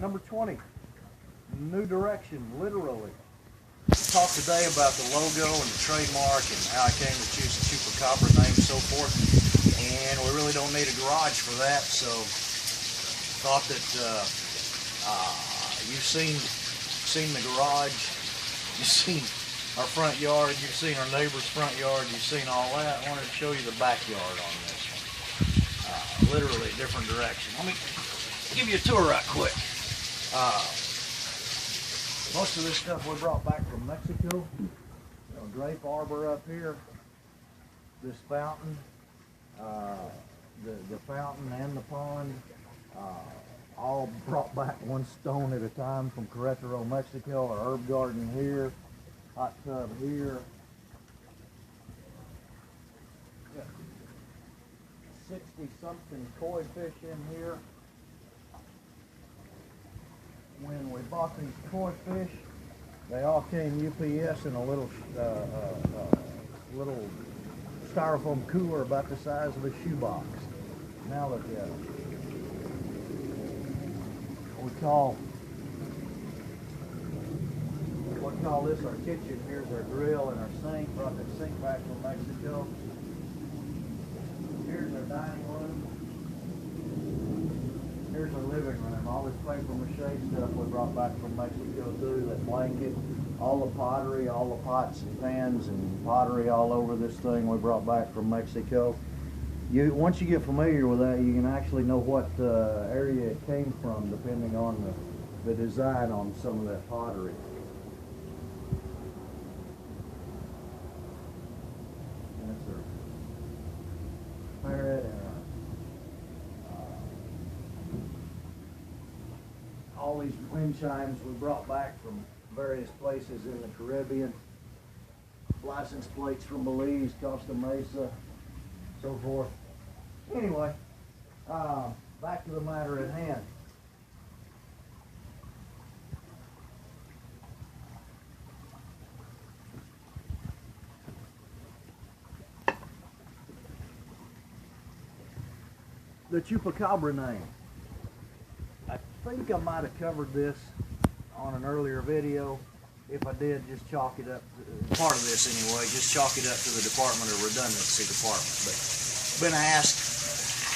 Number 20, new direction, literally. We'll talk today about the logo and the trademark and how I came to choose the Chupacabra name and so forth. And we really don't need a garage for that, so thought that you've seen the garage, you've seen our front yard, you've seen our neighbor's front yard, you've seen all that. I wanted to show you the backyard on this one. Literally a different direction. Let me give you a tour right quick. Most of this stuff we brought back from Mexico. Grape arbor up here, this fountain, the fountain and the pond, all brought back one stone at a time from Querétaro, Mexico. Our herb garden here, hot tub here. 60-something koi fish in here. When we bought these koi fish, they all came UPS in a little styrofoam cooler about the size of a shoebox. Now look at them. We call this our kitchen. Here's our grill and our sink. Brought the sink back from Mexico. Here's our dining room. Here's our living room. All this paper mache stuff we brought back from Mexico too. That blanket, all the pottery, all the pots and pans and pottery all over this thing we brought back from Mexico. Once you get familiar with that, you can actually know what area it came from depending on the design on some of that pottery. That's our parrot and all these wind chimes we brought back from various places in the Caribbean. License plates from Belize, Costa Mesa, so forth. Anyway, back to the matter at hand. The Chupacabra name. I think I might have covered this on an earlier video. If I did, just chalk it up, part of this anyway, just chalk it up to the Department of Redundancy department. But I've been asked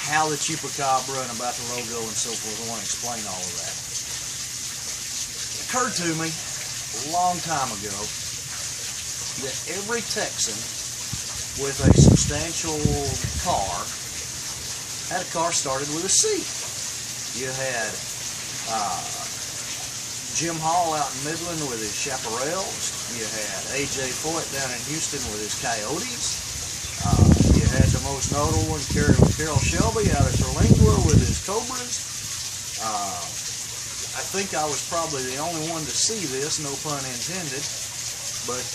how the Chupacabra and about the logo and so forth. I want to explain all of that. It occurred to me a long time ago that every Texan with a substantial car had a car started with a C. You had Jim Hall out in Midland with his Chaparrals. You had A.J. Foyt down in Houston with his Coyotes. You had the most notable one, Carol Shelby out of Terlingua with his Cobras. I think I was probably the only one to see this, no pun intended, but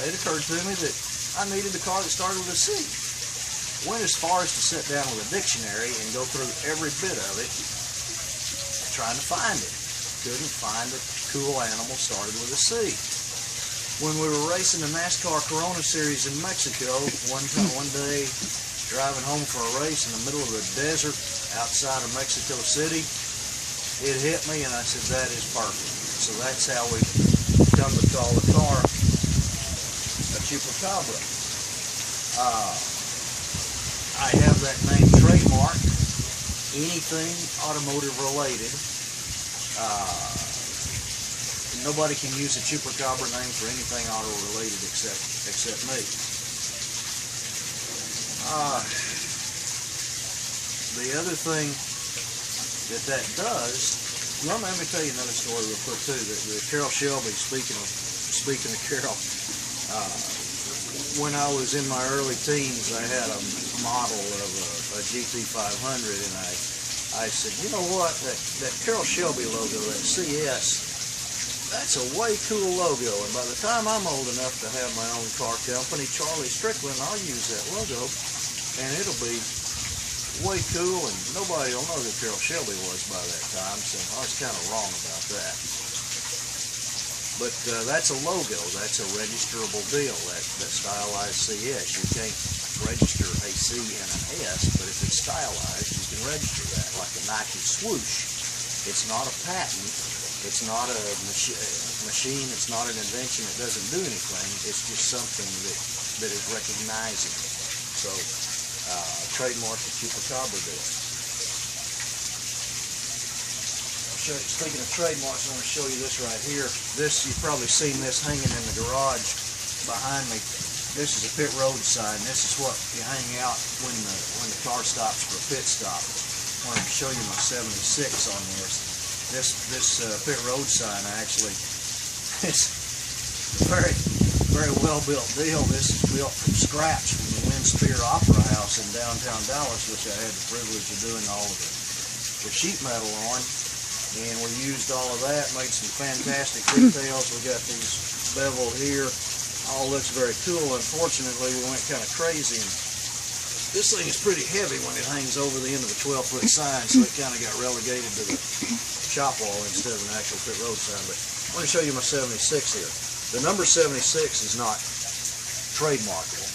it occurred to me that I needed a car that started with a C. Went as far as to sit down with a dictionary and go through every bit of it, trying to find it. Couldn't find a cool animal started with a C. When we were racing the NASCAR Corona Series in Mexico, one day driving home for a race in the middle of the desert outside of Mexico City, it hit me and I said, that is perfect. So that's how we come to call the car a Chupacabra. I have that name trademarked. Anything automotive related. Nobody can use a Chupacabra name for anything auto related except me. The other thing that does, let me tell you another story real quick too. The Carol Shelby, speaking of Carol, when I was in my early teens, I had a model of a GT500, and I said, you know what, that Carol Shelby logo, that CS, that's a way cool logo, and by the time I'm old enough to have my own car company, Charlie Strickland, I'll use that logo, and it'll be way cool, and nobody will know who Carol Shelby was by that time, so I was kind of wrong about that. But that's a logo. That's a registerable deal. That stylized CS. You can't register a C and an S, but if it's stylized, you can register that. Like a Nike swoosh. It's not a patent. It's not a machine. It's not an invention. It doesn't do anything. It's just something that is recognizable. So, trademark the Chupacabra deal. Speaking of trademarks, I want to show you this right here. This, you've probably seen this hanging in the garage behind me. This is a pit road sign. This is what you hang out when the car stops for a pit stop. I wanted to show you my 76 on this. This pit road sign actually is a very well built deal. This is built from scratch from the Wind Spear Opera House in downtown Dallas, which I had the privilege of doing all of the sheet metal on. And we used all of that, made some fantastic details. We got these beveled here. All looks very cool. Unfortunately, we went kind of crazy. And this thing is pretty heavy when it hangs over the end of a 12-foot sign, so it kind of got relegated to the shop wall instead of an actual pit road sign. But I want to show you my 76 here. The number 76 is not trademarkable.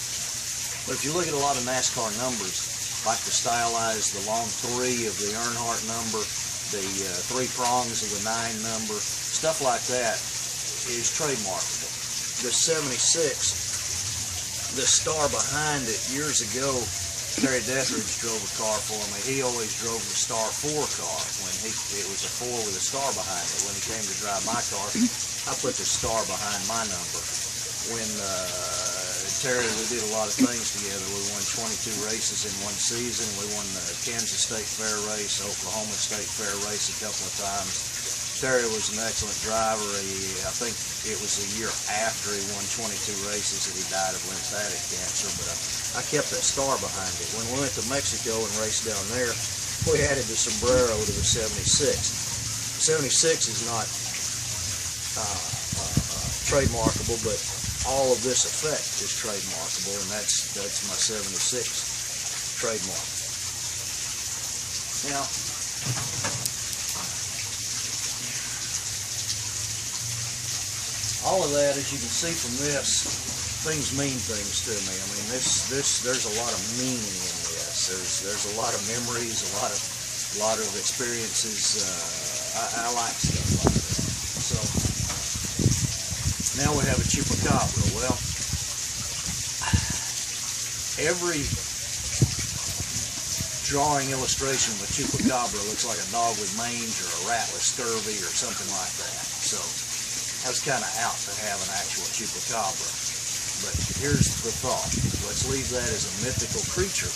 But if you look at a lot of NASCAR numbers, like the stylized, the long 3 of the Earnhardt number, the 3 prongs of the 9 number, stuff like that is trademarkable. The 76, the star behind it, years ago, Terry Deathridge drove a car for me. He always drove the Star 4 car. When it was a 4 with a star behind it. When he came to drive my car, I put the star behind my number. When Terry, we did a lot of things together. We won 22 races in one season. We won the Kansas State Fair race, Oklahoma State Fair race a couple of times. Terry was an excellent driver. I think it was the year after he won 22 races that he died of lymphatic cancer, but I kept that star behind it. When we went to Mexico and raced down there, we added the sombrero to the 76. 76 is not trademarkable, but all of this effect is trademarkable, and that's my 76 trademark. Now, all of that, as you can see from this, things mean things to me. I mean, there's a lot of meaning in this. There's a lot of memories, a lot of experiences. I like stuff like that. So now we have a Chupacabra. Well, every drawing illustration of a Chupacabra looks like a dog with mange or a rat with scurvy or something like that. So I was kind of out to have an actual Chupacabra. But here's the thought. Let's leave that as a mythical creature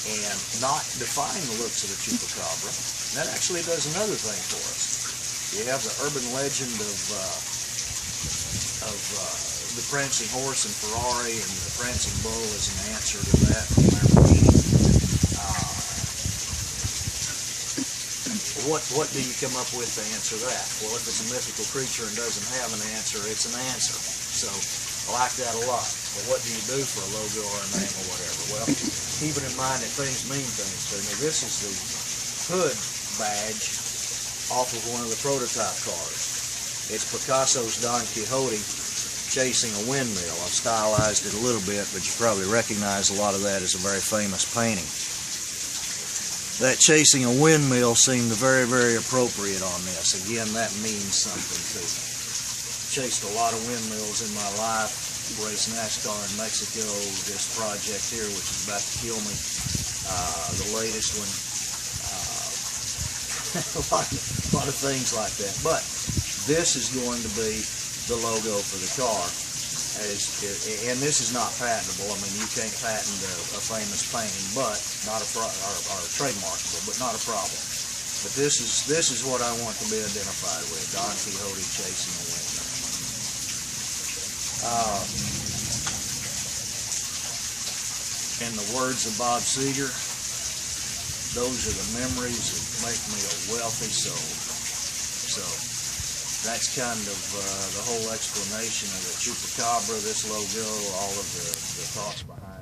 and not define the looks of a Chupacabra. That actually does another thing for us. You have the urban legend of the prancing horse and Ferrari, and the prancing bull is an answer to that Lamborghini. What do you come up with to answer that? Well, if it's a mythical creature and doesn't have an answer, it's an answer. So I like that a lot. Well, what do you do for a logo or a name or whatever? Well, keeping in mind that things mean things to me. This is the hood badge off of one of the prototype cars. It's Picasso's Don Quixote chasing a windmill. I've stylized it a little bit, but you probably recognize a lot of that as a very famous painting. That chasing a windmill seemed very, very appropriate on this. Again, that means something to me. Chased a lot of windmills in my life. Raced NASCAR in Mexico. This project here, which is about to kill me, the latest one. A lot of things like that. But this is going to be the logo for the car, and this is not patentable. I mean, you can't patent a famous painting, but not a or trademarkable, but not a problem. But this is what I want to be identified with: Don Quixote chasing a windmill. In the words of Bob Seger, those are the memories that make me a wealthy soul. So that's kind of the whole explanation of the Chupacabra, this logo, all of the thoughts behind it.